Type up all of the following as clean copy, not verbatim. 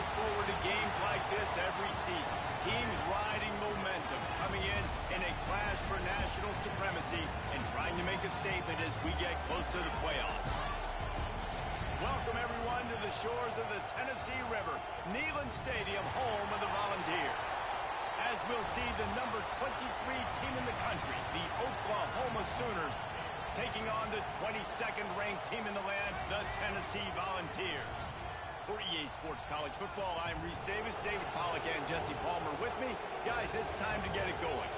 look forward to games like this every season. Teams riding momentum, coming in a clash for national supremacy and trying to make a statement as we get close to the playoffs. Welcome, everyone, to the shores of the Tennessee River, Neyland Stadium, home of the Volunteers. As we'll see, the number 23 team in the country, the Oklahoma Sooners, taking on the 22nd ranked team in the land, the Tennessee Volunteers. For EA Sports College Football, I'm Reese Davis, David Pollack, and Jesse Palmer with me. Guys, it's time to get it going.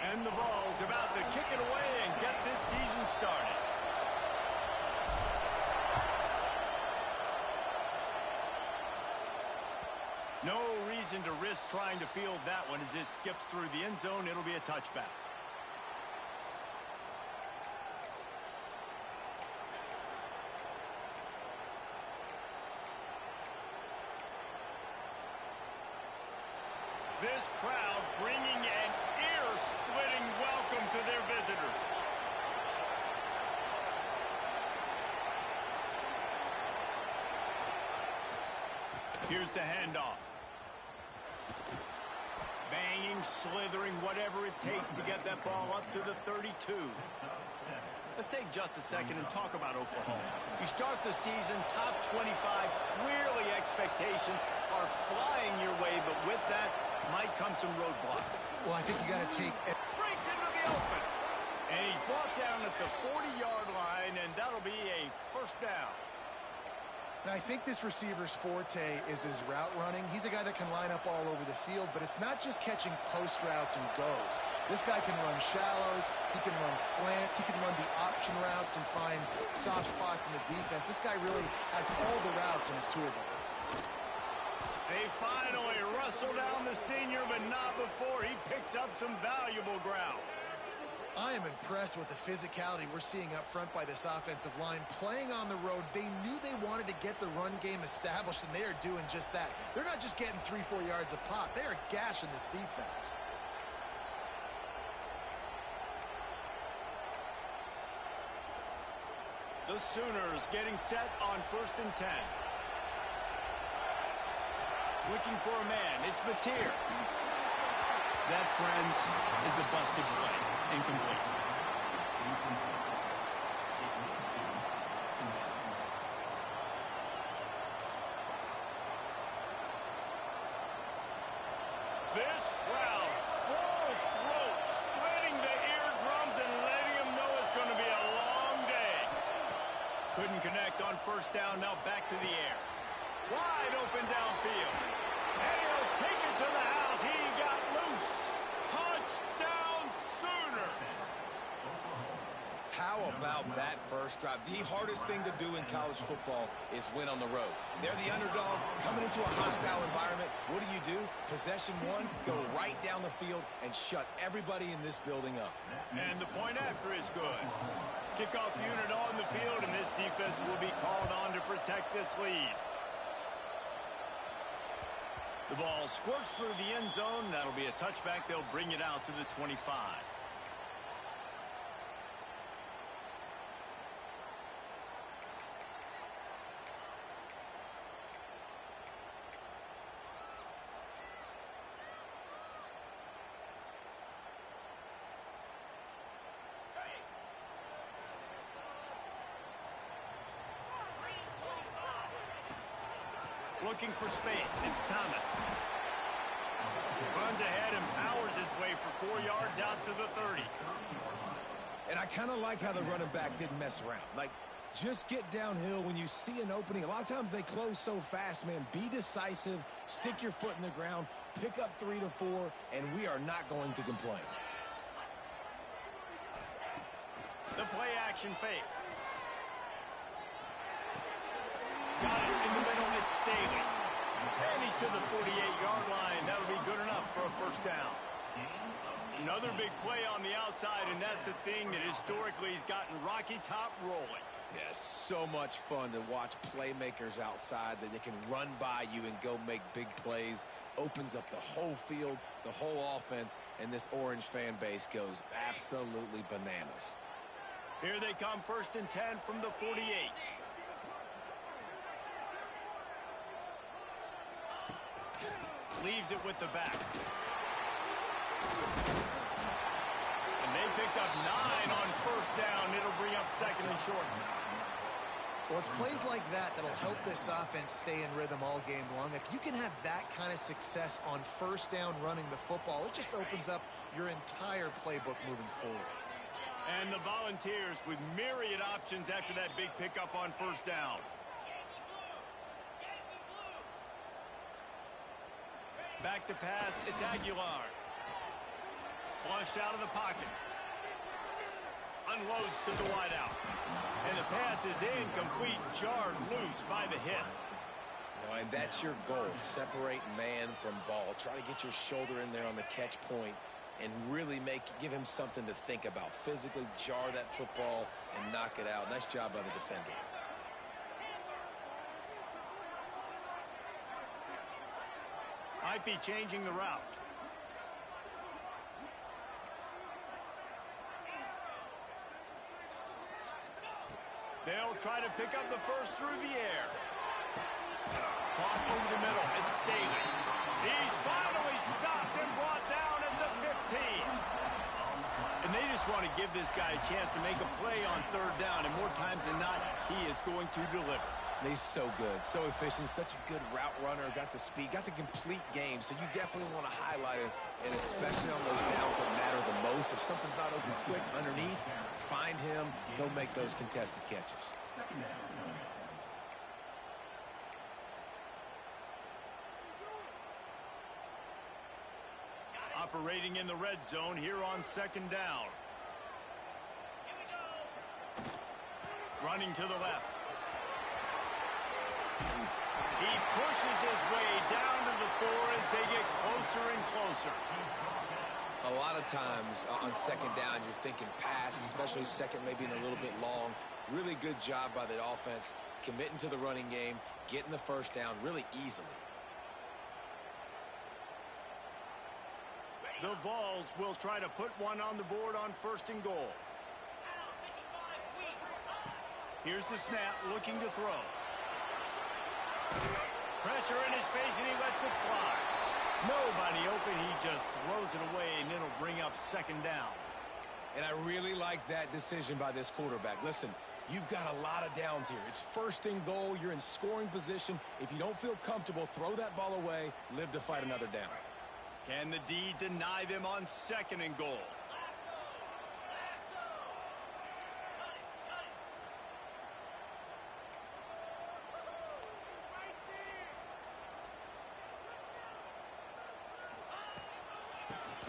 And the ball's about to kick it away and get this season started. No reason to risk trying to field that one as it skips through the end zone. It'll be a touchback. This crowd bringing an ear-splitting welcome to their visitors. Here's the handoff. Banging, slithering, whatever it takes to get that ball up to the 32. Let's take just a second and talk about Oklahoma. You start the season top 25. Clearly expectations are flying your way, but with that might come some roadblocks. Well, I think you got to take it. Breaks into the open. And he's brought down at the 40-yard line, and that'll be a first down. And I think this receiver's forte is his route running. He's a guy that can line up all over the field, but it's not just catching post routes and goes. This guy can run shallows, he can run slants, he can run the option routes and find soft spots in the defense. This guy really has all the routes in his toolbox. They finally wrestle down the senior, but not before he picks up some valuable ground. I am impressed with the physicality we're seeing up front by this offensive line. Playing on the road, they knew they wanted to get the run game established, and they are doing just that. They're not just getting 3-4 yards a pop. They are gashing this defense. The Sooners getting set on 1st and 10. Looking for a man. It's Mateer. That, friends, is a busted play. Incomplete. This crowd, full throat, splitting the eardrums and letting them know it's going to be a long day. Couldn't connect on 1st down, now back to the air. Wide open downfield. And he'll take it to the house. He got loose. Touchdown, Sooners. How about that first drive? The hardest thing to do in college football is win on the road. They're the underdog coming into a hostile environment. What do? Possession one, go right down the field and shut everybody in this building up. And the point after is good. Kickoff unit on the field, and this defense will be called on to protect this lead. The ball squirts through the end zone. That'll be a touchback. They'll bring it out to the 25. Looking for space. It's Thomas. Runs ahead and powers his way for 4 yards out to the 30. And I kind of like how the running back didn't mess around. Like, just get downhill when you see an opening. A lot of times they close so fast, man. Be decisive, stick your foot in the ground, pick up 3 to 4, and we are not going to complain. The play action fake. Got it in the middle. It's Staley. And he's to the 48-yard line. That'll be good enough for a first down. Another big play on the outside, and that's the thing that historically has gotten Rocky Top rolling. Yeah, so much fun to watch playmakers outside that they can run by you and go make big plays. Opens up the whole field, the whole offense, and this Orange fan base goes absolutely bananas. Here they come, 1st and 10 from the 48. Leaves it with the back. And they picked up 9 on 1st down. It'll bring up 2nd and short. Well, it's plays like that that'll help this offense stay in rhythm all game long. If you can have that kind of success on 1st down running the football, it just opens up your entire playbook moving forward. And the Volunteers with myriad options after that big pickup on 1st down. Back to pass, it's Aguilar. Flushed out of the pocket. Unloads to the wideout. And the pass is incomplete, jarred loose by the hit. No, and that's your goal. Separate man from ball. Try to get your shoulder in there on the catch point and really give him something to think about. Physically jar that football and knock it out. Nice job by the defender. Might be changing the route. They'll try to pick up the 1st through the air. Caught over the middle. It's Staley. He's finally stopped and brought down at the 15. And they just want to give this guy a chance to make a play on 3rd down. And more times than not, he is going to deliver. He's so good, so efficient, such a good route runner, got the speed, got the complete game, so you definitely want to highlight him, and especially on those downs that matter the most. If something's not open quick underneath, find him, he'll make those contested catches. Operating in the red zone here on 2nd down. Running to the left. He pushes his way down to the 4 as they get closer and closer. A lot of times on 2nd down, you're thinking pass, especially 2nd maybe in a little bit long. Really good job by the offense, committing to the running game, getting the 1st down really easily. The Vols will try to put one on the board on 1st and goal. Here's the snap, looking to throw. Pressure in his face, and he lets it fly. Nobody open. He just throws it away, and it'll bring up 2nd down. And I really like that decision by this quarterback. Listen, you've got a lot of downs here. It's 1st and goal. You're in scoring position. If you don't feel comfortable, throw that ball away. Live to fight another down. Can the D deny them on 2nd and goal?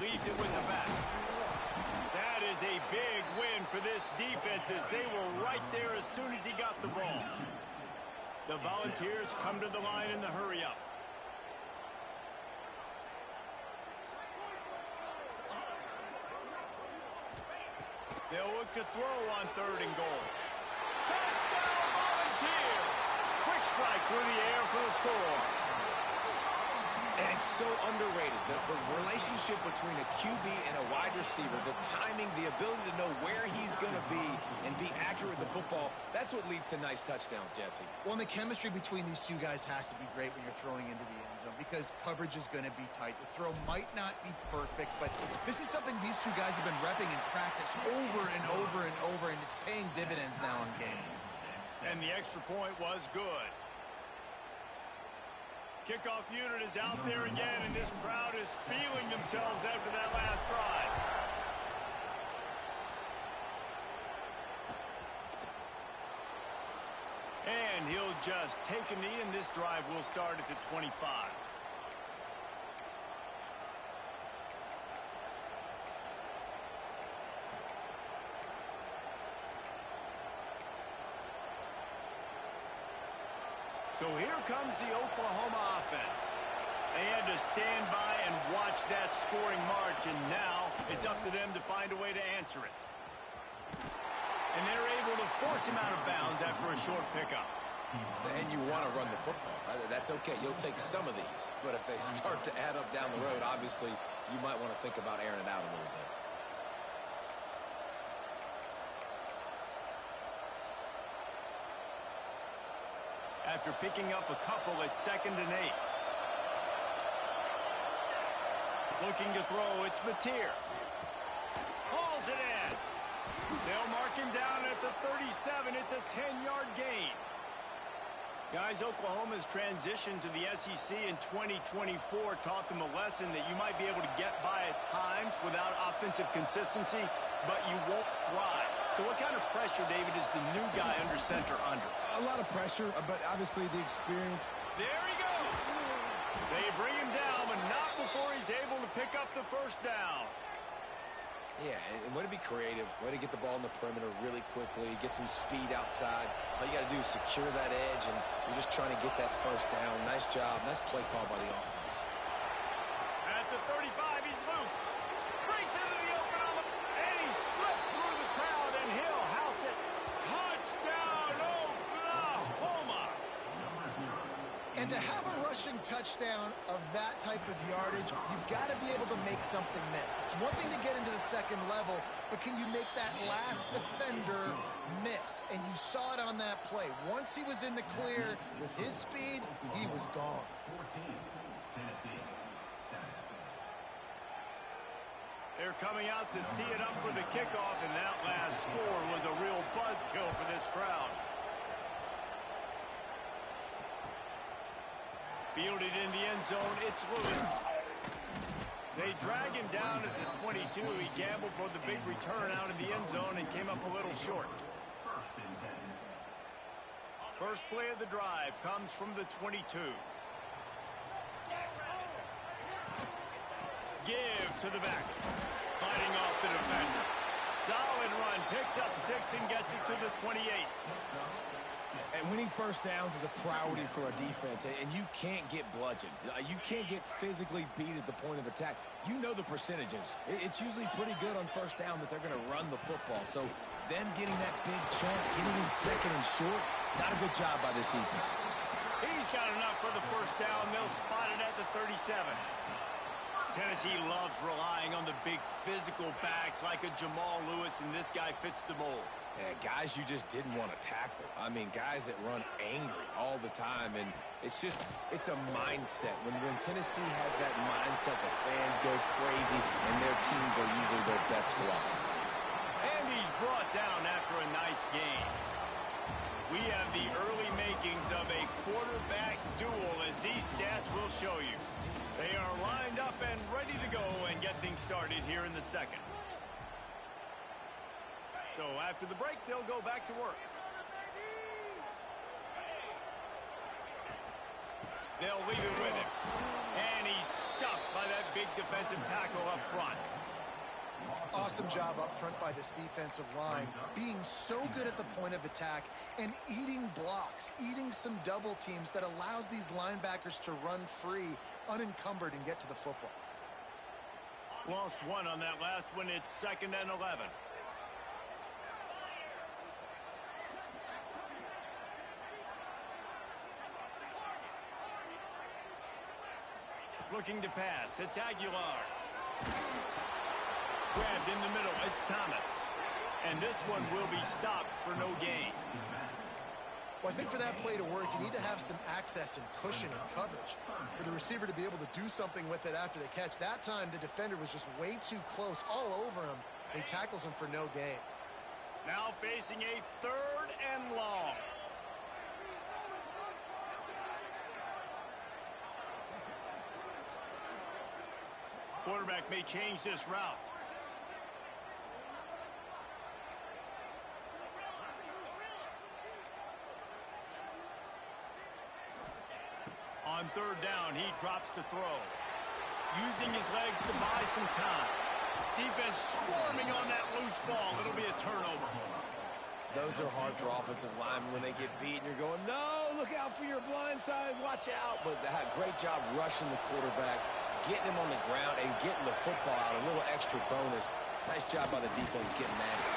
Leaves it with the back. That is a big win for this defense as they were right there as soon as he got the ball. The Volunteers come to the line in the hurry-up. They'll look to throw on 3rd and goal. Touchdown, Volunteers! Quick strike through the air for the score. And it's so underrated. The relationship between a QB and a wide receiver, the timing, the ability to know where he's going to be and be accurate with the football, that's what leads to nice touchdowns, Jesse. Well, and the chemistry between these two guys has to be great when you're throwing into the end zone because coverage is going to be tight. The throw might not be perfect, but this is something these two guys have been repping in practice over and over and over, and it's paying dividends now in game. And the extra point was good. Kickoff unit is out there again, and this crowd is feeling themselves after that last drive. And he'll just take a knee, and this drive will start at the 25. So here comes the Oklahoma offense. They had to stand by and watch that scoring march, and now it's up to them to find a way to answer it. And they're able to force him out of bounds after a short pickup. And you want to run the football. That's okay. You'll take some of these. But if they start to add up down the road, obviously, you might want to think about airing it out a little bit. After picking up a couple, it's 2nd and 8. Looking to throw, it's Mateer. Hauls it in. They'll mark him down at the 37. It's a 10-yard gain. Guys, Oklahoma's transition to the SEC in 2024 taught them a lesson that you might be able to get by at times without offensive consistency, but you won't thrive. So what kind of pressure, David, is the new guy under center under? A lot of pressure, but obviously the experience. There he goes. They bring him down, but not before he's able to pick up the first down. Yeah, and way to be creative, way to get the ball in the perimeter really quickly, get some speed outside. All you got to do is secure that edge, and you're just trying to get that first down. Nice job. Nice play call by the offense. At the 35, he's loose. Breaks into the open on the... And he slipped through the crowd, and he'll house it. Touchdown, Oklahoma! And to have a rushing touchdown of that type of yardage, you've got to be able to make something miss. It's one thing to get into the second level, but can you make that last defender miss? And you saw it on that play. Once he was in the clear with his speed, he was gone. They're coming out to tee it up for the kickoff, and that last score was a real buzzkill for this crowd. Fielded in the end zone, it's Lewis. They drag him down at the 22. He gambled for the big return out in the end zone and came up a little short. First play of the drive comes from the 22. Give to the back. Fighting off the defender. Solid run, picks up 6 and gets it to the 28. And winning first downs is a priority for a defense, and you can't get bludgeoned. You can't get physically beat at the point of attack. You know the percentages. It's usually pretty good on first down that they're going to run the football. So them getting that big chunk, getting in second and short, not a good job by this defense. He's got enough for the first down. They'll spot it at the 37. Tennessee loves relying on the big physical backs like a Jamal Lewis, and this guy fits the mold. Yeah, guys you just didn't want to tackle. I mean, guys that run angry all the time, and it's a mindset. When Tennessee has that mindset, the fans go crazy, and their teams are usually their best squads. And he's brought down after a nice gain. We have the early makings of a quarterback duel, as these stats will show you. They are lined up and ready to go and get things started here in the second. So after the break, they'll go back to work. They'll leave it with him. And he's stuffed by that big defensive tackle up front. Awesome job up front by this defensive line, being so good at the point of attack and eating blocks, eating some double teams that allows these linebackers to run free, unencumbered, and get to the football. Lost one on that last one. It's 2nd and 11. Looking to pass. It's Aguilar. Grabbed in the middle. It's Thomas. And this one will be stopped for no gain. Well, I think for that play to work, you need to have some access and cushion and coverage. For the receiver to be able to do something with it after the catch. That time, the defender was just way too close, all over him. And he tackles him for no gain. Now facing a 3rd and long. Quarterback may change this route. On 3rd down, he drops to throw. Using his legs to buy some time. Defense swarming on that loose ball. It'll be a turnover. Those are hard for offensive linemen when they get beat and you're going, no, look out for your blind side, watch out. But they had a great job rushing the quarterback, getting him on the ground, and getting the football out. A little extra bonus. Nice job by the defense getting nasty.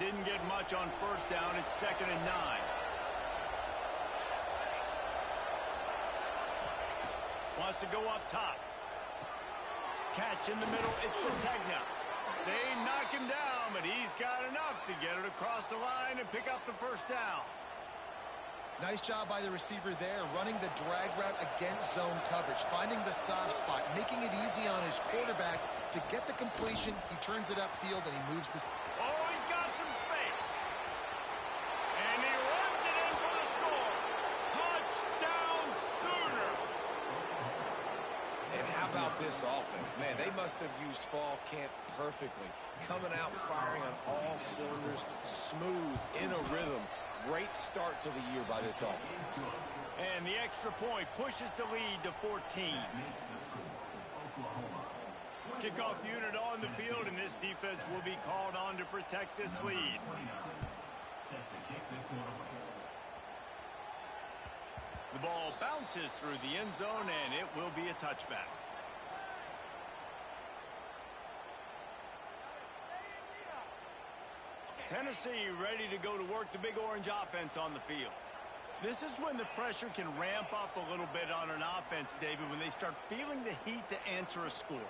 didn't get much on first down. It's 2nd and 9. Wants to go up top. Catch in the middle. It's Sategna. They knock him down, but he's got enough to get it across the line and pick up the first down. Nice job by the receiver there, running the drag route against zone coverage, finding the soft spot, making it easy on his quarterback to get the completion. He turns it upfield, and he moves this. Oh, he's got some space. And he runs it in for the score. Touchdown Sooners. And how about this offense? Man, they must have used fall camp perfectly. Coming out firing on all cylinders, smooth, in a rhythm. Great start to the year by this offense. And the extra point pushes the lead to 14. Kickoff unit on the field, and this defense will be called on to protect this lead. The ball bounces through the end zone, and it will be a touchback. Tennessee ready to go to work the big orange offense on the field. This is when the pressure can ramp up a little bit on an offense, David, when they start feeling the heat to answer a score.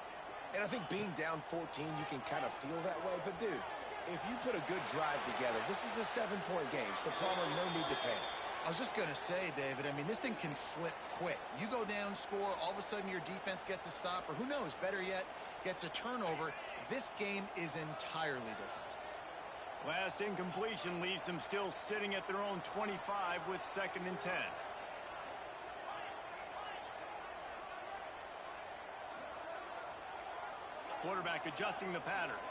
And I think being down 14, you can kind of feel that way. But, dude, if you put a good drive together, this is a 7-point game, so Palmer, no need to panic. I was just going to say, David, I mean, this thing can flip quick. You go down, score, all of a sudden your defense gets a stop, or who knows, better yet, gets a turnover. This game is entirely different. Last incompletion leaves them still sitting at their own 25 with 2nd and 10. Quarterback adjusting the pattern.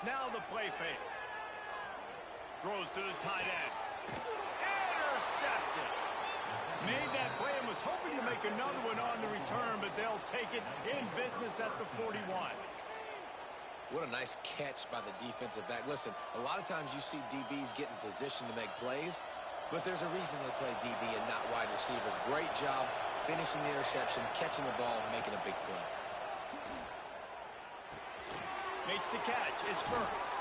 Now the play fake. Throws to the tight end. Intercepted. Made that play and was hoping to make another one on the return, but they'll take it in business at the 41. What a nice catch by the defensive back. Listen, a lot of times you see DBs get in position to make plays, but there's a reason they play DB and not wide receiver. Great job finishing the interception, catching the ball, making a big play. Makes the catch. It's Burks.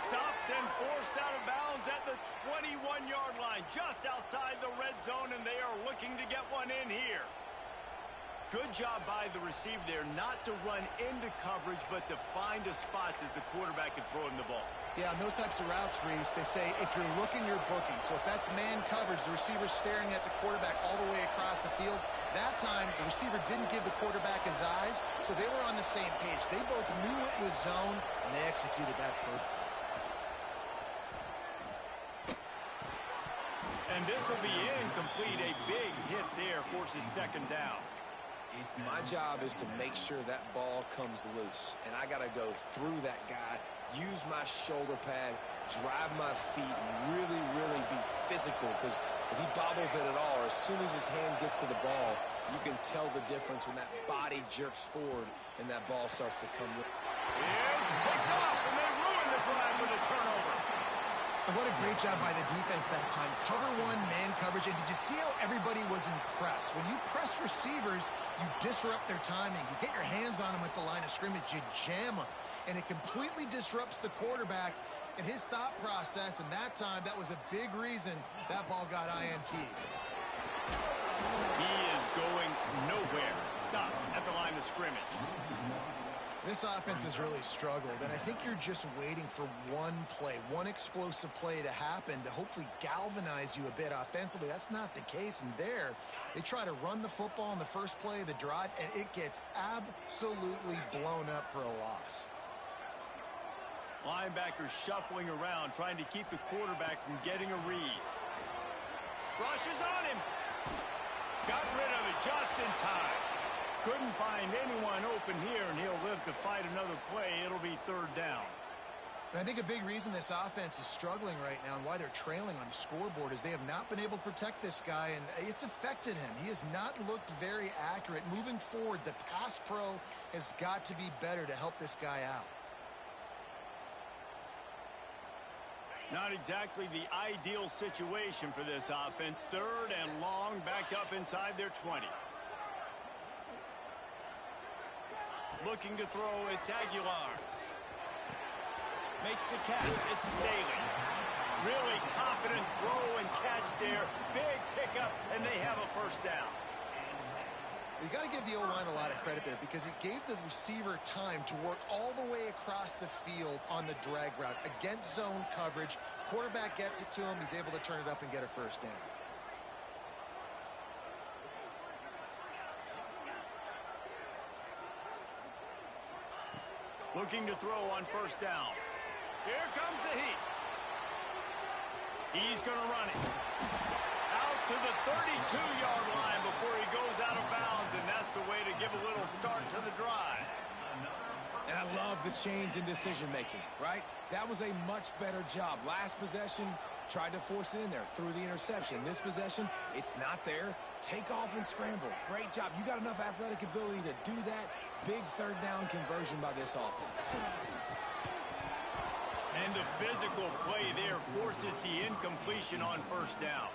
Stopped and forced out of bounds at the 21-yard line, just outside the red zone, and they are looking to get one in here. Good job by the receiver there, not to run into coverage, but to find a spot that the quarterback can throw him the ball. Yeah, on those types of routes, Reese, they say if you're looking, you're booking. So if that's man coverage, the receiver's staring at the quarterback all the way across the field. That time, the receiver didn't give the quarterback his eyes, so they were on the same page. They both knew it was zone, and they executed that perfectly. And this will be incomplete. A big hit there forces 2nd down. My job is to make sure that ball comes loose, and I got to go through that guy, use my shoulder pad, drive my feet, and really, really be physical, because if he bobbles it at all, or as soon as his hand gets to the ball, you can tell the difference when that body jerks forward and that ball starts to come. It's picked off, and they ruined the drive with a turnover. And what a great job by the defense that time. Cover one, man coverage. And did you see how everybody was impressed? When you press receivers, you disrupt their timing. You get your hands on them at the line of scrimmage. You jam them. And it completely disrupts the quarterback and his thought process. And that time, that was a big reason that ball got INT'd. He is going nowhere. Stop at the line of scrimmage. This offense has really struggled, and I think you're just waiting for one play, one explosive play to happen to hopefully galvanize you a bit offensively. That's not the case, and there, they try to run the football in the first play of the drive, and it gets absolutely blown up for a loss. Linebackers shuffling around, trying to keep the quarterback from getting a read. Rushes on him. Got rid of it just in time. Couldn't find anyone open here, and he'll live to fight another play. It'll be 3rd down. And I think a big reason this offense is struggling right now and why they're trailing on the scoreboard is they have not been able to protect this guy, and it's affected him. He has not looked very accurate. Moving forward, the pass pro has got to be better to help this guy out. Not exactly the ideal situation for this offense. 3rd and long, backed up inside their 20. Looking to throw, it's Aguilar. Makes the catch. It's Staley. Really confident throw and catch there. Big pickup, and they have a first down. You got to give the O-line a lot of credit there because it gave the receiver time to work all the way across the field on the drag route against zone coverage. Quarterback gets it to him. He's able to turn it up and get a first down. Looking to throw on first down. Here comes the heat. He's going to run it. Out to the 32-yard line before he goes out of bounds, and that's the way to give a little start to the drive. And I love the change in decision-making, right? That was a much better job. Last possession, tried to force it in there, threw the interception. This possession, it's not there. Take off and scramble. Great job. You got enough athletic ability to do that. Big third down conversion by this offense. And the physical play there forces the incompletion on first down.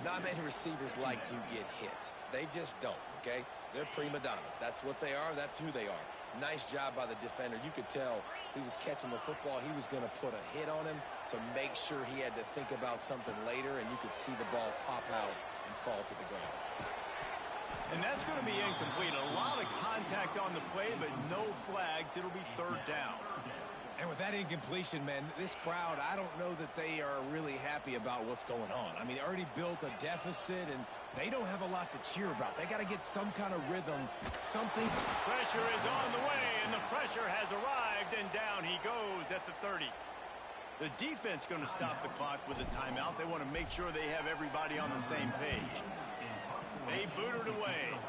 Not many receivers like to get hit. They just don't, okay? They're prima donnas. That's what they are. That's who they are. Nice job by the defender. You could tell he was catching the football. He was going to put a hit on him to make sure he had to think about something later, and you could see the ball pop out and fall to the ground. And that's going to be incomplete. A lot of contact on the play, but no flags. It'll be third down. And with that incompletion, man, this crowd, I don't know that they are really happy about what's going on. I mean, they already built a deficit, and they don't have a lot to cheer about. They got to get some kind of rhythm, something. Pressure is on the way, and the pressure has arrived, and down he goes at the 30. The defense going to stop the clock with a timeout. They want to make sure they have everybody on the same page. They booted away.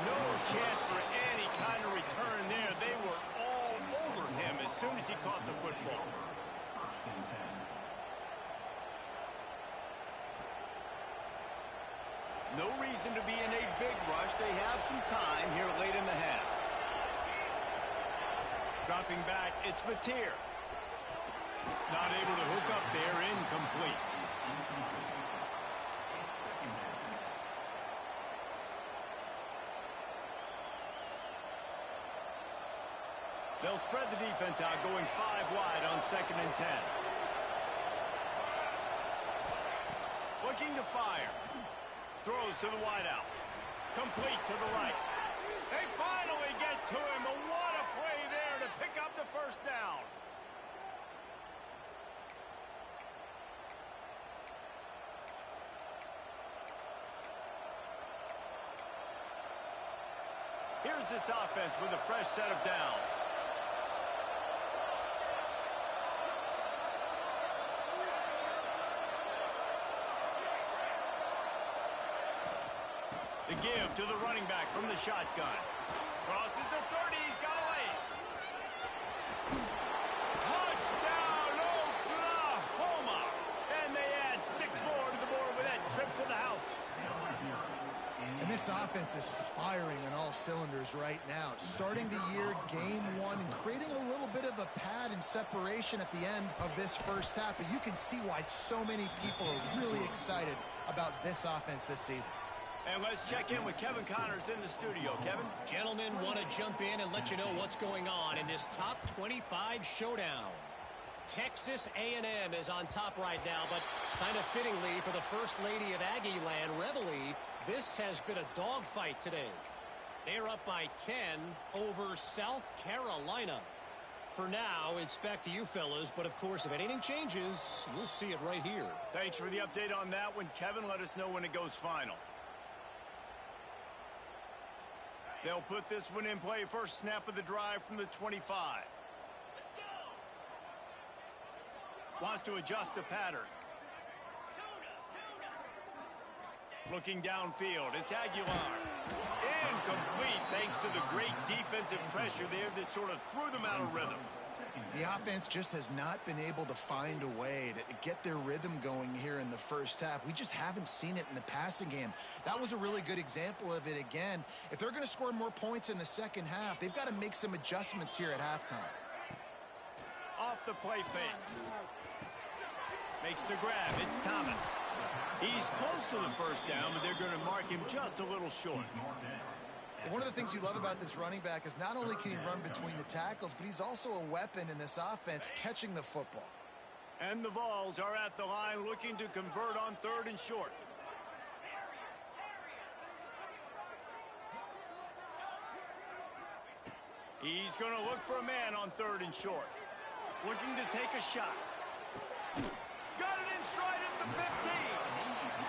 No chance for any kind of return there. They were all over him as soon as he caught the football. No reason to be in a big rush. They have some time here late in the half. Dropping back, it's Mateer. Not able to hook up there, incomplete. They'll spread the defense out, going 5 wide on 2nd and 10. Looking to fire. Throws to the wideout. Complete to the right. They finally get to him. But what a play there to pick up the first down. Here's this offense with a fresh set of downs. The give to the running back from the shotgun. Crosses the 30. He's got a lane. Touchdown, Oklahoma. And they add 6 more to the board with that trip to the house. And this offense is firing on all cylinders right now. Starting the year, game 1, and creating a little bit of a pad and separation at the end of this first half. But you can see why so many people are really excited about this offense this season. And let's check in with Kevin Connors in the studio. Kevin? Gentlemen, want to jump in and let you know what's going on in this top 25 showdown. Texas A&M is on top right now, but kind of fittingly for the First Lady of Aggie Land, Reveille, this has been a dogfight today. They're up by 10 over South Carolina. For now, it's back to you fellas, but of course, if anything changes, you'll see it right here. Thanks for the update on that one, Kevin. Let us know when it goes final. They'll put this one in play. First snap of the drive from the 25. Wants to adjust the pattern. Looking downfield, it's Aguilar. Incomplete thanks to the great defensive pressure there that sort of threw them out of rhythm. The offense just has not been able to find a way to get their rhythm going here in the first half. We just haven't seen it in the passing game. That was a really good example of it again. If they're going to score more points in the second half, they've got to make some adjustments here at halftime. Off the play fake. Makes the grab. It's Thomas. He's close to the first down, but they're going to mark him just a little short. One of the things you love about this running back is not only can he run between the tackles, but he's also a weapon in this offense catching the football. And the Vols are at the line looking to convert on 3rd and short. He's going to look for a man on 3rd and short. Looking to take a shot. Got it in stride at the 15.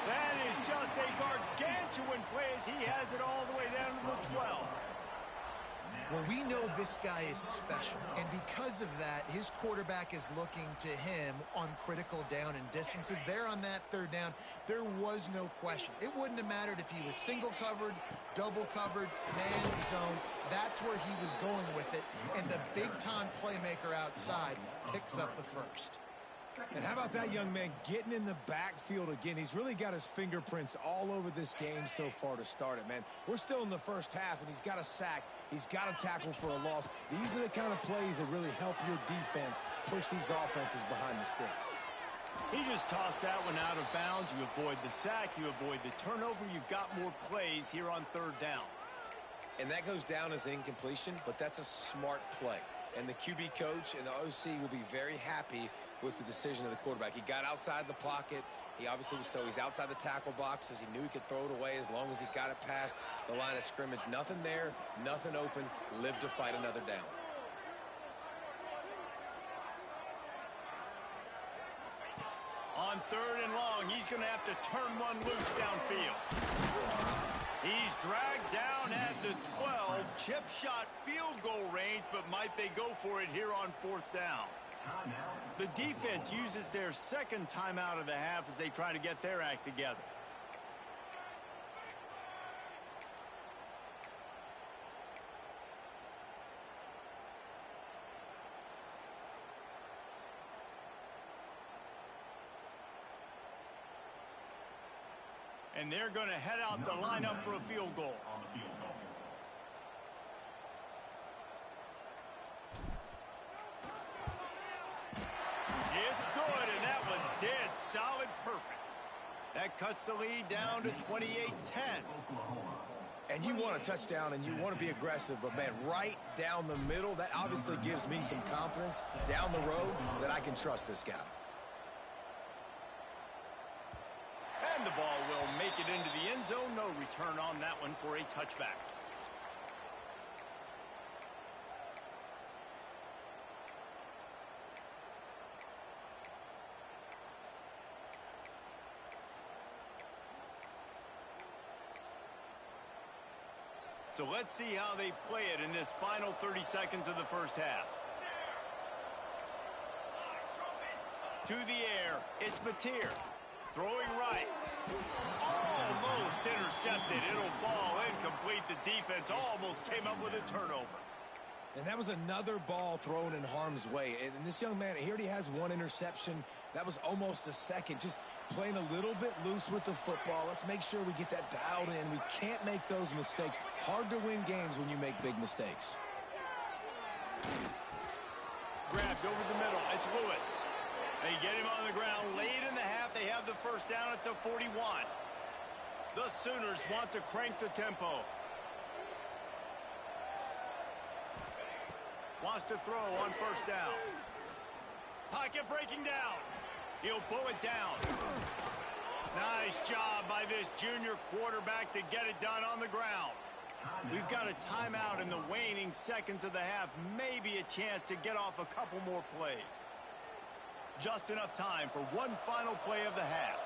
That is just a gargantuan play as he has it all the way down to the 12. Well, we know this guy is special, and because of that, his quarterback is looking to him on critical down and distances. There on that 3rd down, there was no question. It wouldn't have mattered if he was single covered, double covered, man zone. That's where he was going with it, and the big-time playmaker outside picks up the first. And how about that young man getting in the backfield again? He's really got his fingerprints all over this game so far to start it, man. We're still in the first half, and he's got a sack. He's got a tackle for a loss. These are the kind of plays that really help your defense push these offenses behind the sticks. He just tossed that one out of bounds. You avoid the sack. You avoid the turnover. You've got more plays here on 3rd down. And that goes down as incompletion, but that's a smart play. And the QB coach and the OC will be very happy with the decision of the quarterback. He got outside the pocket. He obviously was he's outside the tackle boxes. He knew he could throw it away as long as he got it past the line of scrimmage. Nothing there, nothing open. Live to fight another down. On 3rd and long, he's going to have to turn one loose downfield. He's dragged down at the 12. Chip shot field goal range, but might they go for it here on 4th down? The defense uses their 2nd timeout of the half as they try to get their act together. And they're going to head out to line up for a field goal. It's good, and that was dead solid perfect. That cuts the lead down to 28-10. And you want a touchdown, and you want to be aggressive, but, man, right down the middle, that obviously gives me some confidence down the road that I can trust this guy. And the ball will make it into the end zone. No return on that one for a touchback. So let's see how they play it in this final 30 seconds of the first half. To the air, it's Mateer. Throwing right. Almost intercepted. It'll fall incomplete. The defense almost came up with a turnover. And that was another ball thrown in harm's way. And this young man, he already has one interception. That was almost a second. Just playing a little bit loose with the football. Let's make sure we get that dialed in. We can't make those mistakes. Hard to win games when you make big mistakes. Grabbed over the middle. It's Lewis. They get him on the ground. Late in the half, they have the first down at the 41. The Sooners want to crank the tempo. Wants to throw on first down. Pocket breaking down. He'll pull it down. Nice job by this junior quarterback to get it done on the ground. We've got a timeout in the waning seconds of the half. Maybe a chance to get off a couple more plays. Just enough time for one final play of the half.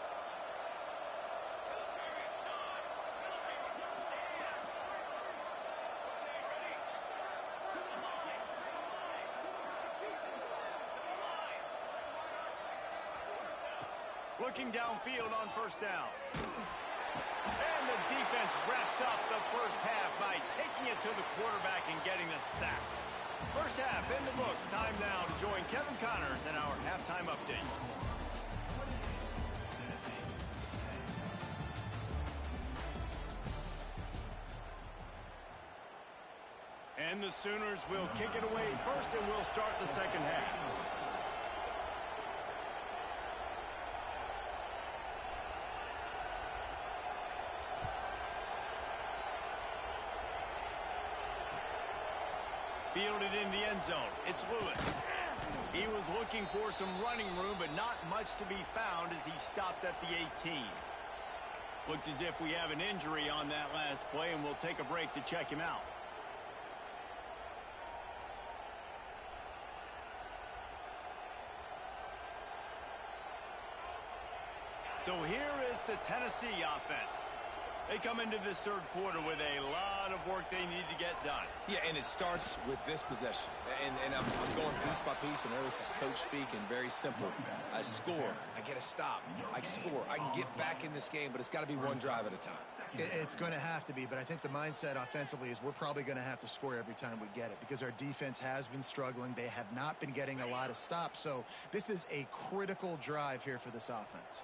Looking downfield on first down. And the defense wraps up the first half by taking it to the quarterback and getting a sack. First half in the books. Time now to join Kevin Connors in our halftime update. And the Sooners will kick it away first, and we'll start the second half. Fielded in the end zone. It's Lewis. He was looking for some running room, but not much to be found as he stopped at the 18. Looks as if we have an injury on that last play, and we'll take a break to check him out. So here is the Tennessee offense. They come into this third quarter with a lot of work they need to get done. Yeah, and it starts with this possession. And I'm going piece by piece. I know this is coach speak and very simple. I score. I get a stop. I score. I can get back in this game, but it's got to be one drive at a time. It's going to have to be, but I think the mindset offensively is we're probably going to have to score every time we get it because our defense has been struggling. They have not been getting a lot of stops. So this is a critical drive here for this offense.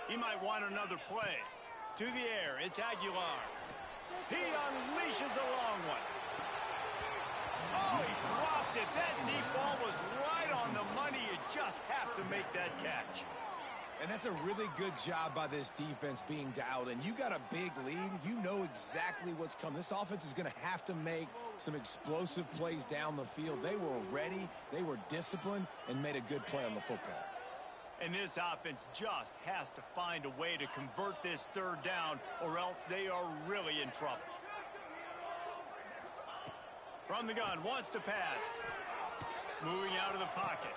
He might want another play. To the air, it's Aguilar. He unleashes a long one. Oh, he dropped it. That deep ball was right on the money. You just have to make that catch. And that's a really good job by this defense being dialed in. You got a big lead. You know exactly what's coming. This offense is going to have to make some explosive plays down the field. They were ready, they were disciplined, and made a good play on the football. And this offense just has to find a way to convert this third down, or else they are really in trouble. From the gun, wants to pass. Moving out of the pocket.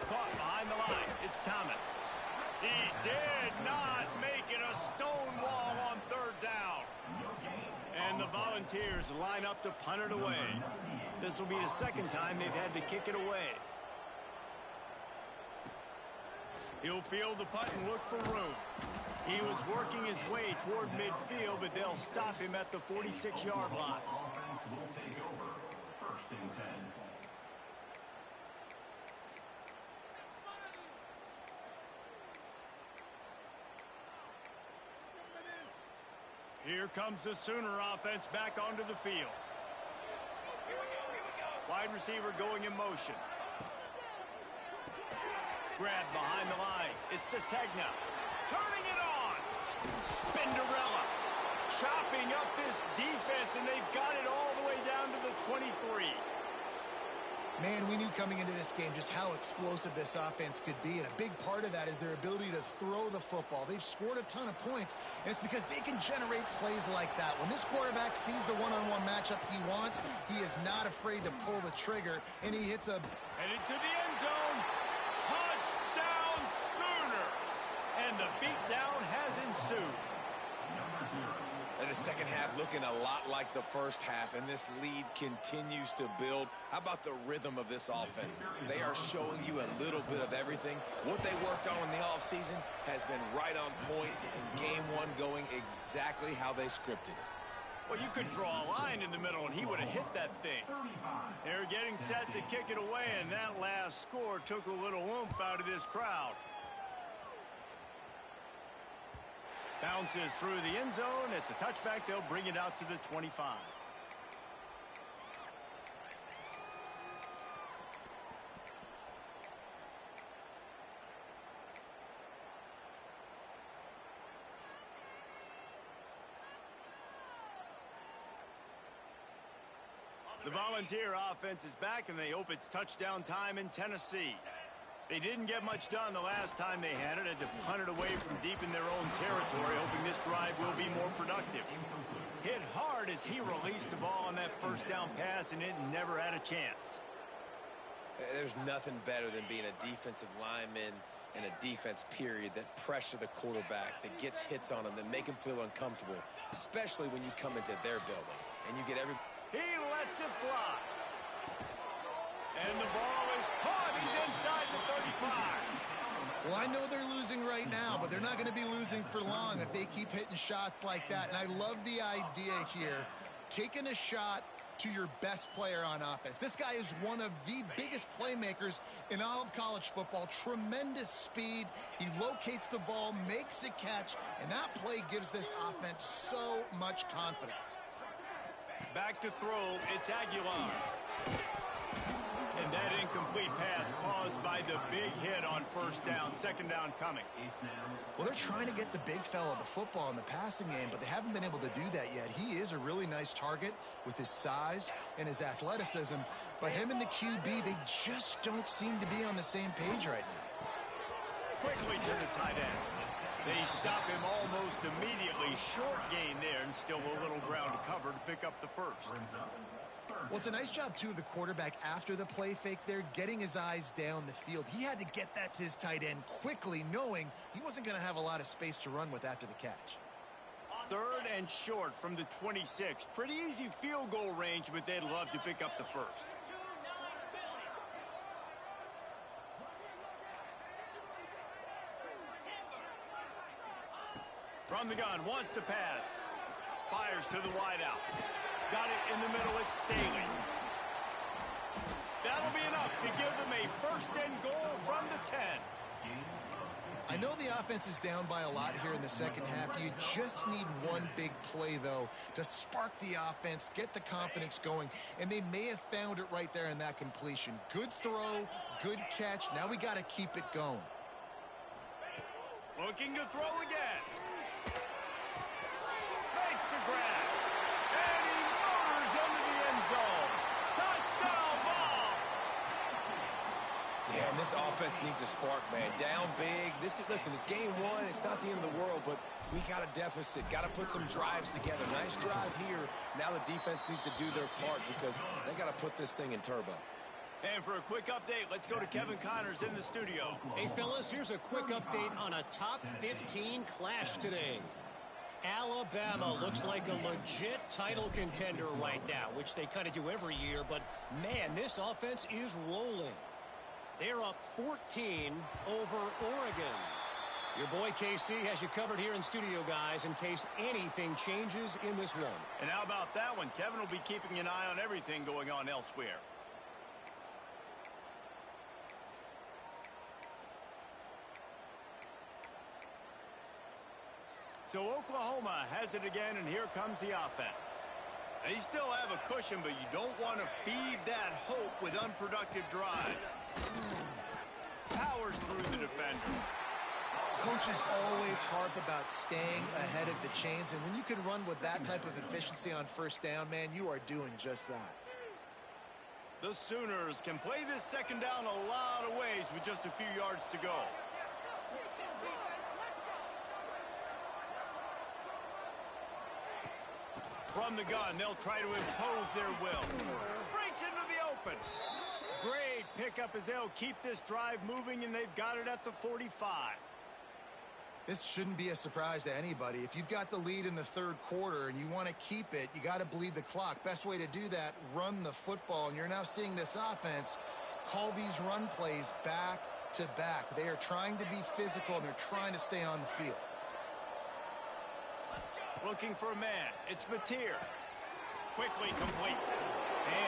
Caught behind the line. It's Thomas. He did not make it a stone wall on third down. And the Volunteers line up to punt it away. This will be the second time they've had to kick it away. He'll field the punt and look for room. He was working his way toward midfield, but they'll stop him at the 46-yard line. Here comes the Sooner offense back onto the field. Wide receiver going in motion. Grab behind the line. It's Sategna. Turning it on. Spinderella. Chopping up this defense, and they've got it all the way down to the 23. Man, we knew coming into this game just how explosive this offense could be, and a big part of that is their ability to throw the football. They've scored a ton of points, and it's because they can generate plays like that. When this quarterback sees the one-on-one matchup he wants, he is not afraid to pull the trigger, and he hits a... Headed to the end zone. Touchdown Sooners! And the beatdown has ensued. And the second half looking a lot like the first half, and this lead continues to build. How about the rhythm of this offense? They are showing you a little bit of everything. What they worked on in the offseason has been right on point, and game one going exactly how they scripted it. Well, you could draw a line in the middle, and he would have hit that thing. They're getting set to kick it away, and that last score took a little oomph out of this crowd. Bounces through the end zone. It's a touchback. They'll bring it out to the 25. The Volunteer offense is back, and they hope it's touchdown time in Tennessee. They didn't get much done the last time they had it, and to punt it away from deep in their own territory, hoping this drive will be more productive. Hit hard as he released the ball on that first down pass, and it never had a chance. There's nothing better than being a defensive lineman and a defense, period, that pressure the quarterback, that gets hits on him, that make him feel uncomfortable, especially when you come into their building and you get every... He lets it fly. And the ball is caught. He's inside the 35. Well, I know they're losing right now, but they're not going to be losing for long if they keep hitting shots like that. And I love the idea here, taking a shot to your best player on offense. This guy is one of the biggest playmakers in all of college football. Tremendous speed. He locates the ball, makes a catch, and that play gives this offense so much confidence. Back to throw. It's Aguilar. And that incomplete pass caused by the big hit on first down, second down coming. Well, they're trying to get the big fella the football in the passing game, but they haven't been able to do that yet. He is a really nice target with his size and his athleticism, but him and the QB, they just don't seem to be on the same page right now. Quickly to the tight end. They stop him almost immediately. Short gain there, and still a little ground to cover to pick up the first. Well, it's a nice job, too, of the quarterback after the play fake there, getting his eyes down the field. He had to get that to his tight end quickly, knowing he wasn't going to have a lot of space to run with after the catch. Third and short from the 26. Pretty easy field goal range, but they'd love to pick up the first. From the gun, wants to pass. Fires to the wideout. Got it in the middle, it's Staley. That'll be enough to give them a first and goal from the 10. I know the offense is down by a lot here in the second half. You just need one big play, though, to spark the offense, get the confidence going, and they may have found it right there in that completion. Good throw, good catch. Now we got to keep it going. Looking to throw again. Makes the grab. And he motors into the end zone. Touchdown ball. Yeah, and this offense needs a spark, man. Down big. Listen, it's game one. It's not the end of the world, but we got a deficit. Got to put some drives together. Nice drive here. Now the defense needs to do their part because they got to put this thing in turbo. And for a quick update, let's go to Kevin Connors in the studio. Hey, fellas, here's a quick update on a top 15 clash today. Alabama looks like a legit title contender right now, which they kind of do every year, but man, this offense is rolling. They're up 14 over Oregon. Your boy KC has you covered here in studio, guys, in case anything changes in this one. And how about that one? Kevin will be keeping an eye on everything going on elsewhere. So Oklahoma has it again, and here comes the offense. They still have a cushion, but you don't want to feed that hope with unproductive drives. Powers through the defender. Coaches always harp about staying ahead of the chains, and when you can run with that type of efficiency on first down, man, you are doing just that. The Sooners can play this second down a lot of ways with just a few yards to go. From the gun, they'll try to impose their will. Breaks into the open. Great pickup as they'll keep this drive moving, and they've got it at the 45. This shouldn't be a surprise to anybody. If you've got the lead in the third quarter and you want to keep it, you got to bleed the clock. Best way to do that, run the football. And you're now seeing this offense call these run plays back to back. They are trying to be physical, and they're trying to stay on the field. Looking for a man. It's Mateer. Quickly complete.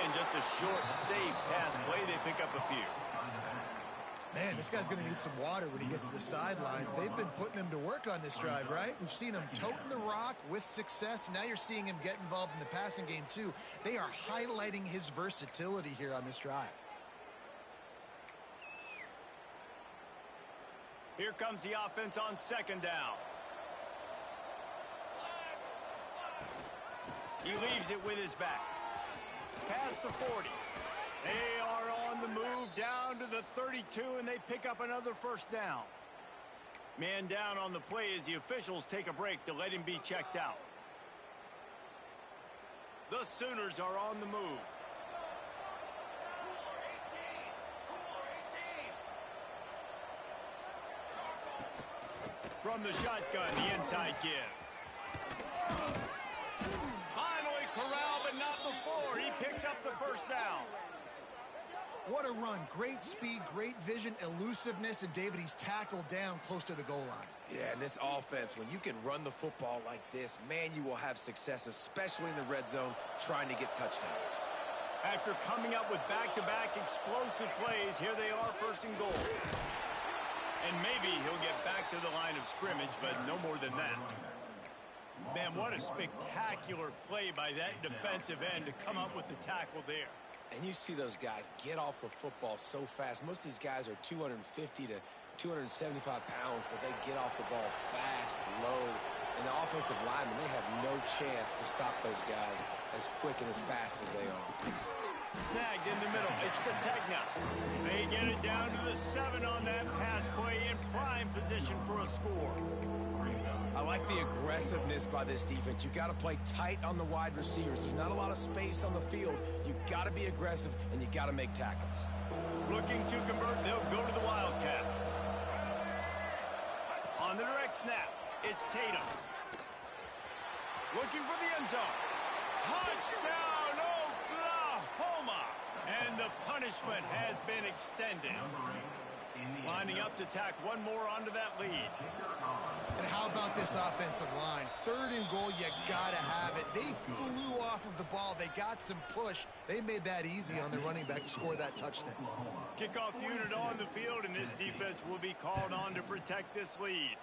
And just a short, safe pass play. They pick up a few. Man, this guy's going to need some water when he gets to the sidelines. They've been putting him to work on this drive, right? We've seen him toting the rock with success. Now you're seeing him get involved in the passing game, too. They are highlighting his versatility here on this drive. Here comes the offense on second down. He leaves it with his back. Past the 40. They are on the move down to the 32, and they pick up another first down. Man down on the play as the officials take a break to let him be checked out. The Sooners are on the move. From the shotgun, the inside give. Finally corralled, but not before. He picks up the first down. What a run. Great speed, great vision, elusiveness, and David, he's tackled down close to the goal line. Yeah, and this offense, when you can run the football like this, man, you will have success, especially in the red zone, trying to get touchdowns. After coming up with back-to-back explosive plays, here they are, first and goal. And maybe he'll get back to the line of scrimmage, but no more than that. Man, what a spectacular play by that defensive end to come up with the tackle there. And you see those guys get off the football so fast. Most of these guys are 250 to 275 pounds, but they get off the ball fast, low. And the offensive linemen, they have no chance to stop those guys as quick and as fast as they are. Snagged in the middle. It's a tag now. They get it down to the 7 on that pass play in prime position for a score. I like the aggressiveness by this defense. You got to play tight on the wide receivers. There's not a lot of space on the field. You got to be aggressive, and you got to make tackles. Looking to convert, they'll go to the Wildcat. On the direct snap, it's Tatum. Looking for the end zone. Touchdown, Oklahoma! And the punishment has been extended. Lining up to tack one more onto that lead. And how about this offensive line? 3rd and goal, you gotta have it. They flew off of the ball. They got some push. They made that easy on the running back to score that touchdown. Kickoff unit on the field, and this defense will be called on to protect this lead.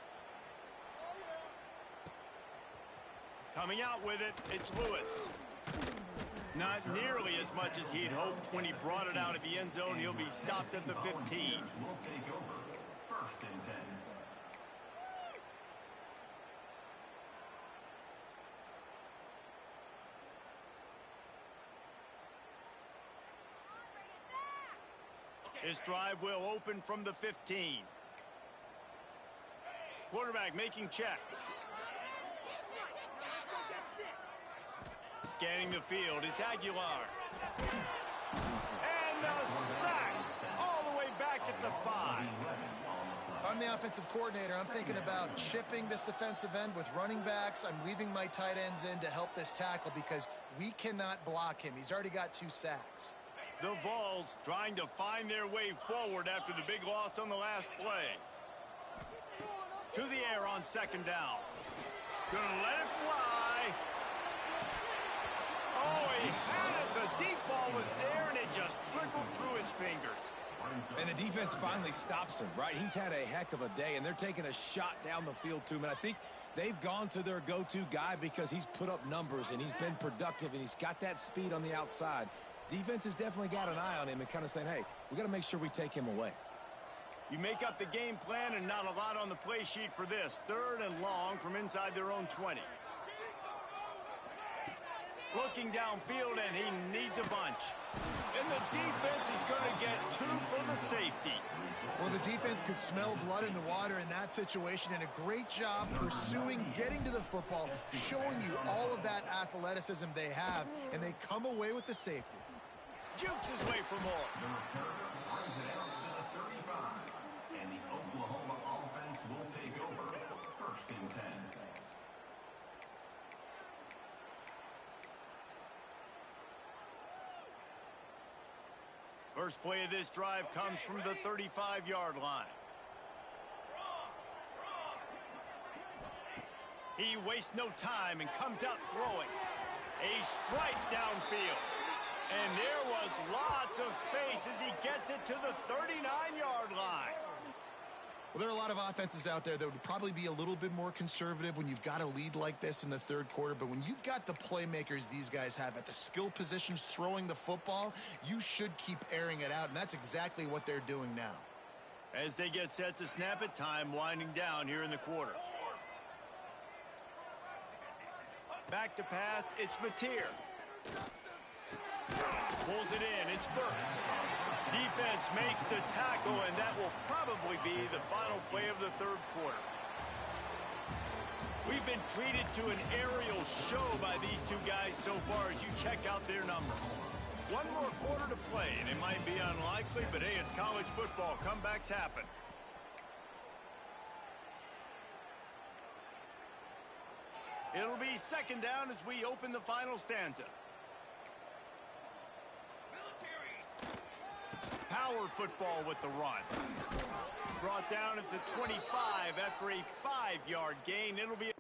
Coming out with it, it's Lewis. Not nearly as much as he'd hoped when he brought it out of the end zone. He'll be stopped at the 15. Will take over. 1st and 10. This drive will open from the 15. Quarterback making checks. Scanning the field, it's Aguilar. And the sack all the way back at the 5. If I'm the offensive coordinator, I'm thinking about chipping this defensive end with running backs. I'm leaving my tight ends in to help this tackle because we cannot block him. He's already got 2 sacks. The Vols trying to find their way forward after the big loss on the last play. To the air on 2nd down. Gonna let it fly. Oh, he had it. The deep ball was there, and it just trickled through his fingers. And the defense finally stops him, right? He's had a heck of a day, and they're taking a shot down the field to him. And I think they've gone to their go-to guy because he's put up numbers, and he's been productive, and he's got that speed on the outside. Defense has definitely got an eye on him and kind of saying, hey, we got to make sure we take him away. You make up the game plan, and not a lot on the play sheet for this. 3rd and long from inside their own 20. Looking downfield, and he needs a bunch. And the defense is going to get 2 for the safety. Well, the defense could smell blood in the water in that situation, and a great job pursuing, getting to the football, showing you all of that athleticism they have, and they come away with the safety. Jukes his way for more. The return brings it out to the 35. And the Oklahoma offense will take over. 1st and 10. First play of this drive comes from the 35-yard line. He wastes no time and comes out throwing. A strike downfield. And there was lots of space as he gets it to the 39-yard line. Well, there are a lot of offenses out there that would probably be a little bit more conservative when you've got a lead like this in the 3rd quarter. But when you've got the playmakers these guys have at the skill positions throwing the football, you should keep airing it out. And that's exactly what they're doing now. As they get set to snap it, time winding down here in the quarter. Back to pass, it's Mateer. Pulls it in, it's Burks. Defense makes the tackle, and that will probably be the final play of the 3rd quarter. We've been treated to an aerial show by these 2 guys so far as you check out their numbers. 1 more quarter to play, and it might be unlikely, but hey, it's college football. Comebacks happen. It'll be 2nd down as we open the final stanza. Power football with the run. Brought down at the 25 after a 5-yard gain. It'll be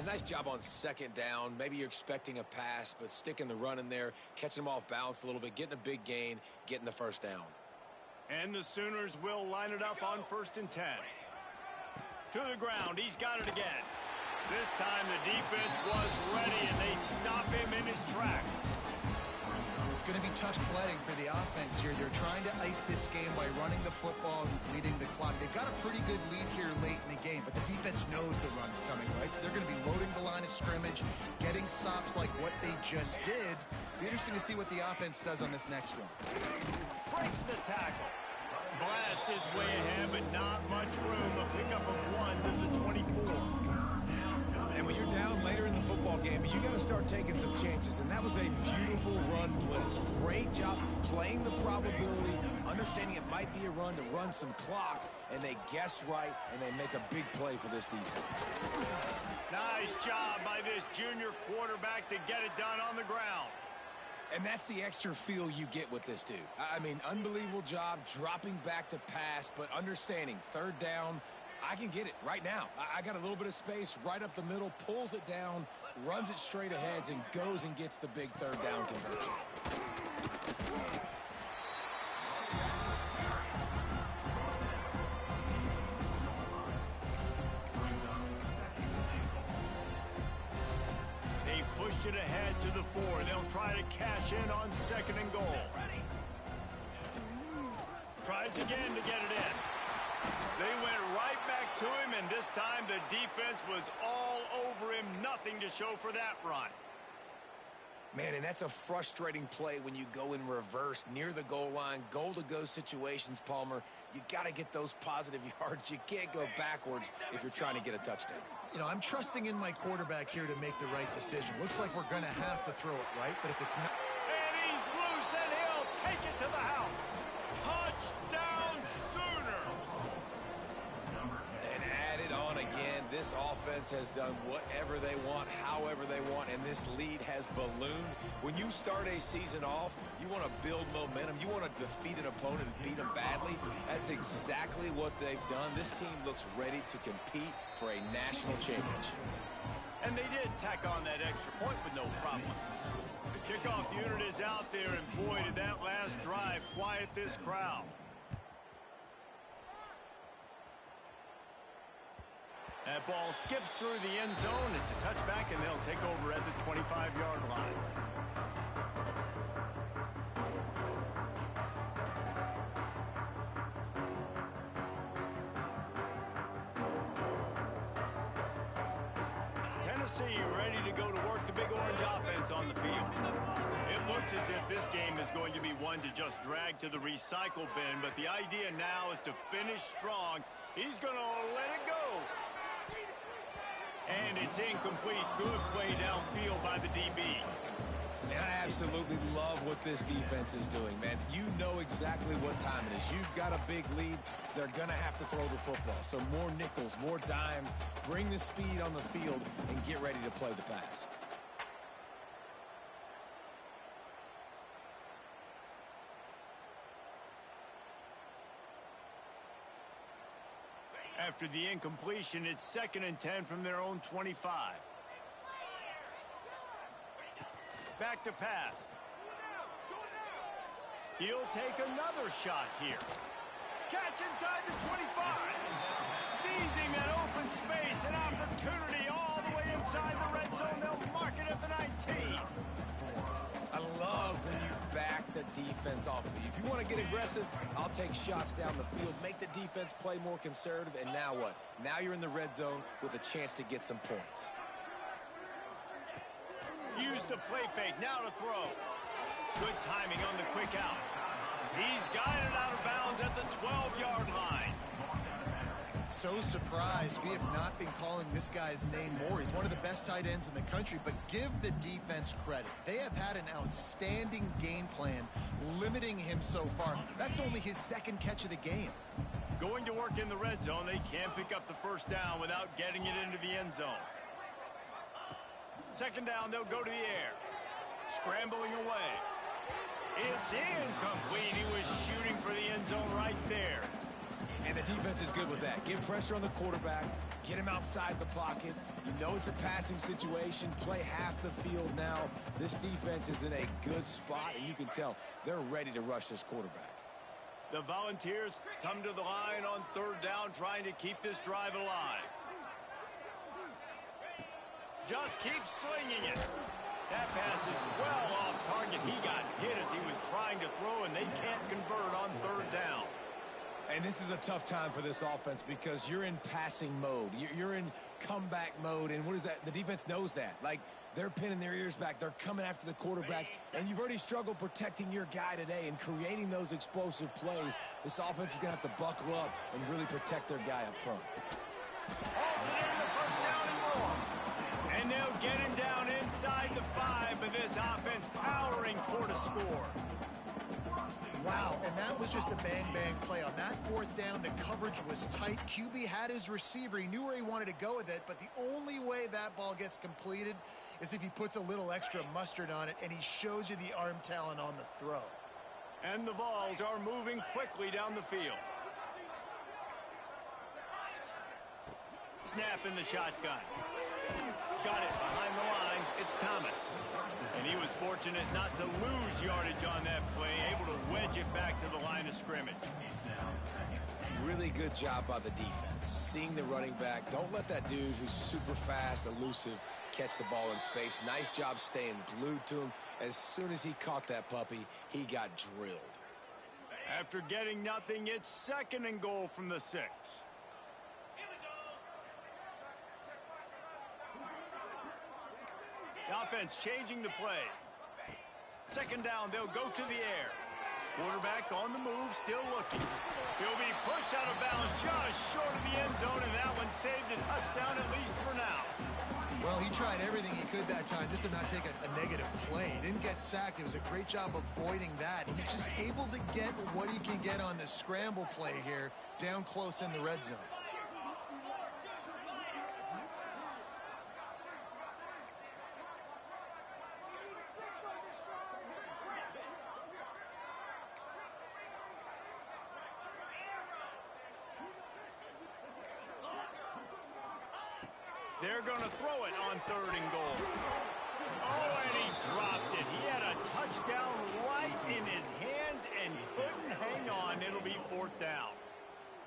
nice job on second down. Maybe you're expecting a pass, but sticking the run in there, catching them off balance a little bit, getting a big gain, getting the first down. And the Sooners will line it up on 1st and 10. To the ground. He's got it again. This time the defense was ready, and they stop him in his tracks. It's going to be tough sledding for the offense here. They're trying to ice this game by running the football and bleeding the clock. They've got a pretty good lead here late in the game, but the defense knows the run's coming, right? So they're going to be loading the line of scrimmage, getting stops like what they just did. Be interesting to see what the offense does on this next one. Breaks the tackle. Blast his way ahead, but not much room. A pickup of 1 to the 24. And when you're down later in the football game, you got to start taking some chances. And that was a beautiful run blitz. Great job playing the probability, understanding it might be a run to run some clock, and they guess right, and they make a big play for this defense. Nice job by this junior quarterback to get it done on the ground. And that's the extra feel you get with this dude. I mean, unbelievable job dropping back to pass, but understanding third down, I can get it right now. I got a little bit of space right up the middle, pulls it down, runs it straight ahead, and goes and gets the big third down conversion. Pushed it ahead to the 4. They'll try to cash in on 2nd and goal. Tries again to get it in. They went right back to him, and this time the defense was all over him. Nothing to show for that run. Man, and that's a frustrating play when you go in reverse near the goal line, goal-to-go situations, Palmer. You got to get those positive yards. You can't go backwards if you're trying to get a touchdown. You know, I'm trusting in my quarterback here to make the right decision. Looks like we're going to have to throw it right, but if it's not... And he's loose, and he'll take it to the house. Touchdown, Sooners! And add it on again. This offense has done whatever they want, however they want, and this lead has ballooned. When you start a season off, you want to build momentum. You want to defeat an opponent and beat them badly. That's exactly what they've done. This team looks ready to compete for a national championship. And they did tack on that extra point with no problem. The kickoff unit is out there, and boy, did that last drive quiet this crowd. That ball skips through the end zone. It's a touchback, and they'll take over at the 25-yard line. Tennessee ready to go to work the big orange offense on the field. It looks as if this game is going to be one to just drag to the recycle bin, but the idea now is to finish strong. He's going to let it go. And it's incomplete. Good play downfield by the DB. And I absolutely love what this defense is doing, man. You know exactly what time it is. You've got a big lead. They're going to have to throw the football. So more nickels, more dimes. Bring the speed on the field and get ready to play the pass. After the incompletion, it's 2nd and 10 from their own 25. Back to pass. He'll take another shot here. Catch inside the 25. Seizing that open space, an opportunity all the way inside the red zone. They'll mark it at the 19. I love when you back the defense off of you. If you want to get aggressive, I'll take shots down the field, make the defense play more conservative, and now what? Now you're in the red zone with a chance to get some points. Use the play fake, now to throw. Good timing on the quick out. He's guided out of bounds at the 12-yard line. So surprised we have not been calling this guy's name more. He's one of the best tight ends in the country, but give the defense credit. They have had an outstanding game plan limiting him so far. That's only his 2nd catch of the game. Going to work in the red zone, they can't pick up the first down without getting it into the end zone. 2nd down, they'll go to the air. Scrambling away. It's incomplete. He was shooting for the end zone right there. And the defense is good with that. Get pressure on the quarterback, get him outside the pocket, You know it's a passing situation. Play half the field now. This defense is in a good spot, and you can tell they're ready to rush this quarterback. The Volunteers come to the line on third down, trying to keep this drive alive. Just keep slinging it. That pass is well off target. He got hit as he was trying to throw, and they can't convert on third down. And this is a tough time for this offense because you're in passing mode. You're in comeback mode, and what is that? The defense knows that. Like, they're pinning their ears back. They're coming after the quarterback, and you've already struggled protecting your guy today and creating those explosive plays. This offense is going to have to buckle up and really protect their guy up front. Holds it in the first down and more. And they'll get him down inside the 5, but this offense powering toward a score. Wow, and that was just a bang-bang play. On that fourth down, the coverage was tight. QB had his receiver. He knew where he wanted to go with it, but the only way that ball gets completed is if he puts a little extra mustard on it, and he shows you the arm talent on the throw. And the Vols are moving quickly down the field. Snap in the shotgun. Got it behind the line. It's Thomas. And he was fortunate not to lose yardage on that play, able to wedge it back to the line of scrimmage. Really good job by the defense. Seeing the running back. Don't let that dude who's super fast, elusive, catch the ball in space. Nice job staying glued to him. As soon as he caught that puppy, he got drilled. After getting nothing, it's 2nd and goal from the 6. The offense changing the play. 2nd down, they'll go to the air. Quarterback on the move, still looking. He'll be pushed out of bounds just short of the end zone, and that one saved a touchdown, at least for now. Well, he tried everything he could that time just to not take a negative play. He didn't get sacked. It was a great job avoiding that. He's just able to get what he can get on the scramble play here, down close in the red zone. They're going to throw it on 3rd and goal. Oh, and he dropped it. He had a touchdown right in his hands and couldn't hang on. It'll be 4th down.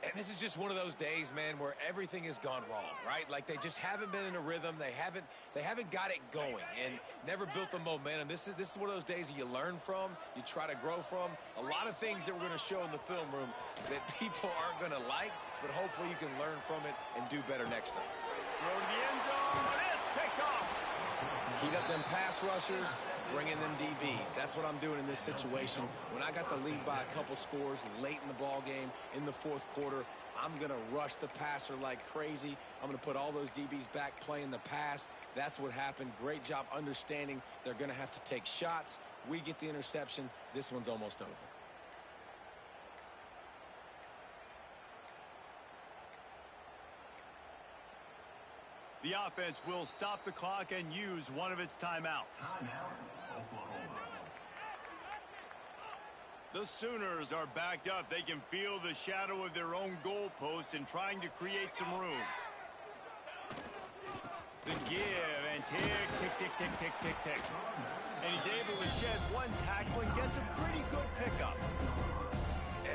And this is just one of those days, man, where everything has gone wrong, right? Like, they just haven't been in a rhythm. They haven't got it going and never built the momentum. This is one of those days that you learn from, you try to grow from. A lot of things that we're going to show in the film room that people aren't going to like, but hopefully you can learn from it and do better next time. Throw to the end zone. It's picked off. Heat up them pass rushers, bring in them DBs. That's what I'm doing in this situation. When I got the lead by a couple scores late in the ball game in the 4th quarter, I'm going to rush the passer like crazy. I'm going to put all those DBs back playing the pass. That's what happened. Great job understanding they're going to have to take shots. We get the interception. This one's almost over. The offense will stop the clock and use one of its timeouts. The Sooners are backed up. They can feel the shadow of their own goalpost and trying to create some room. The give and tick, tick, tick, tick, tick, tick, tick. And he's able to shed one tackle and gets a pretty good pickup.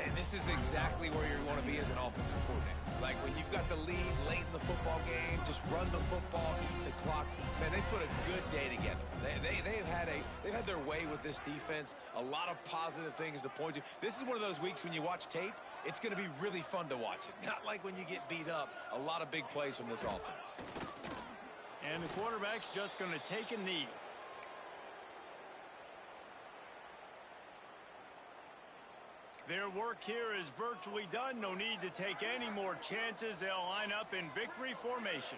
And this is exactly where you want to be as an offensive coordinator. Like, when you've got the lead late in the football game, just run the football, eat the clock. Man, they put a good day together. They've had their way with this defense. A lot of positive things to point to. This is one of those weeks when you watch tape, it's going to be really fun to watch it. Not like when you get beat up. A lot of big plays from this offense. And the quarterback's just going to take a knee. Their work here is virtually done. No need to take any more chances. They'll line up in victory formation.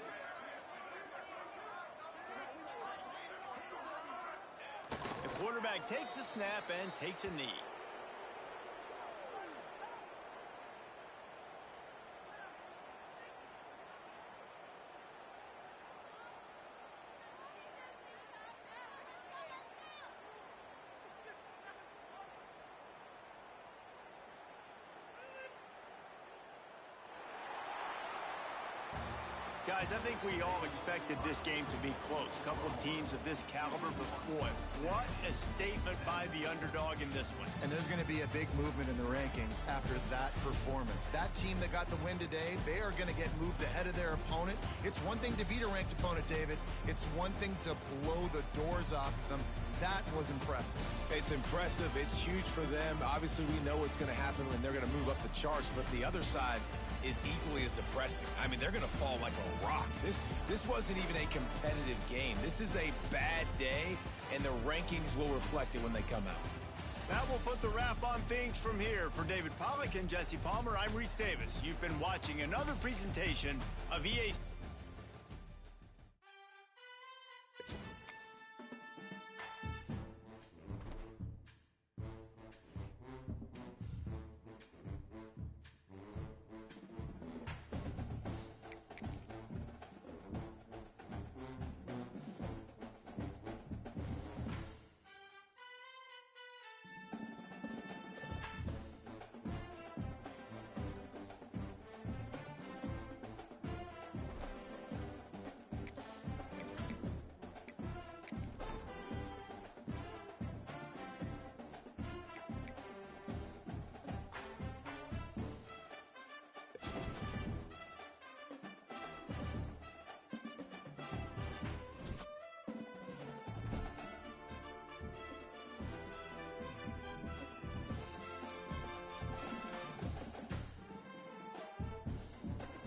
The quarterback takes a snap and takes a knee. Guys, I think we all expected this game to be close. Couple of teams of this caliber, but boy, what a statement by the underdog in this one. And there's going to be a big movement in the rankings after that performance. That team that got the win today, they are going to get moved ahead of their opponent. It's one thing to beat a ranked opponent, David. It's one thing to blow the doors off them. That was impressive. It's impressive. It's huge for them. Obviously, we know what's going to happen when they're going to move up the charts, but the other side is equally as depressing. I mean, they're going to fall like a rock. This wasn't even a competitive game. This is a bad day, and the rankings will reflect it when they come out. That will put the wrap on things from here. For David Pollack and Jesse Palmer, I'm Reese Davis. You've been watching another presentation of EA